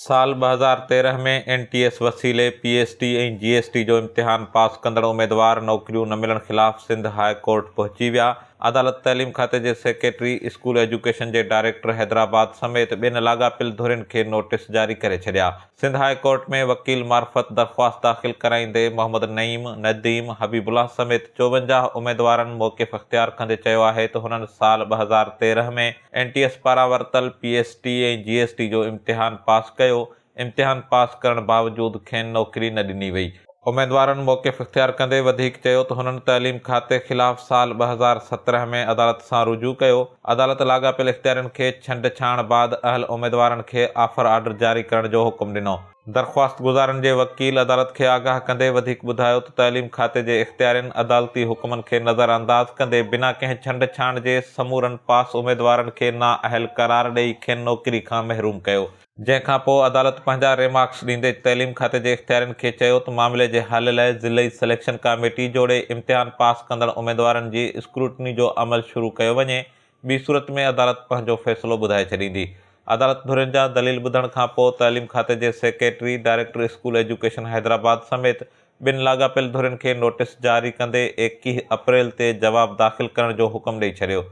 साल 2013 में NTS वसीले PST ऐं GST जो इम्तिहान पास कंदड़ उम्मीदवार नौकरियूं न मिलण ख़िलाफ़ सिंध हाई कोर्ट पहुची विया। अदालत तइलीम खाते जे सेक्रेटरी, स्कूल एजुकेशन जे डायरेक्टर हैदराबाद समेत ॿिनि लाॻापियल धुरियुनि खे नोटिस जारी करे छॾिया। सिंध हाई कोर्ट में वकील मार्फत दरख़्वास्त दाख़िल कराईंदे मोहम्मद नईम, नदीम, हबीबुल्लाह समेत 54 उम्मीदवारनि मौक़िफ़ इख़्तियार कंदे चयो आहे त हुननि साल 2013 में NTS पारां वरितल PST ऐं GST जो इम्तिहान पास कयो। इम्तिहान पास करण बावजूदि खेनि नौकरी न ॾिनी वई। उम्मीदवारनि मौक़िफ़ इख़्तियार कंदे वधीक चयो त हुननि तइलीम खाते ख़िलाफ़ साल 2017 में अदालत सां रुजू कयो। अदालत लाॻापियल इख़्तियारनि खे छंड-छाण बाद अहल उम्मीदवारनि खे ऑफर आर्डर जारी करण जो हुकुम ॾिनो। दरख़्वास्त गुज़ारनि जे वकील अदालत खे आगाह कंदे वधीक ॿुधायो त तइलीम खाते जे इख़्तियारनि अदालती हुकुमनि खे नज़रअंदाज़ कंदे बिना कंहिं छंड-छाण जे समूरनि पास उम्मीदवारनि खे नाअहल करार ॾेई खेनि नौकरी खां महरूम कयो। जंहिंखां पोइ अदालत पंहिंजा रिमार्क्स ॾींदे तइलीम खाते जे इख़्तियारनि खे चयो त मामले जे हल लाइ ज़िलई सिलेक्शन कमेटी जोड़े इम्तिहान पास कंदड़ उम्मीदवारनि जी स्क्रूटनी जो अमल शुरू कयो वञे। ॿी सूरत में अदालत पंहिंजो फ़ैसिलो ॿुधाए छॾींदी। अदालत धुरियुनि जा दलील ॿुधण खां पोइ तइलीम खाते जे secretary, director school education Hyderabad समेत ॿिनि लाॻापियल धुरियुनि खे नोटिस जारी कंदे 21 अप्रैल ते जवाब दाख़िल करण जो हुकुम ॾेई छॾियो।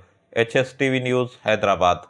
HSTV news, Hyderabad.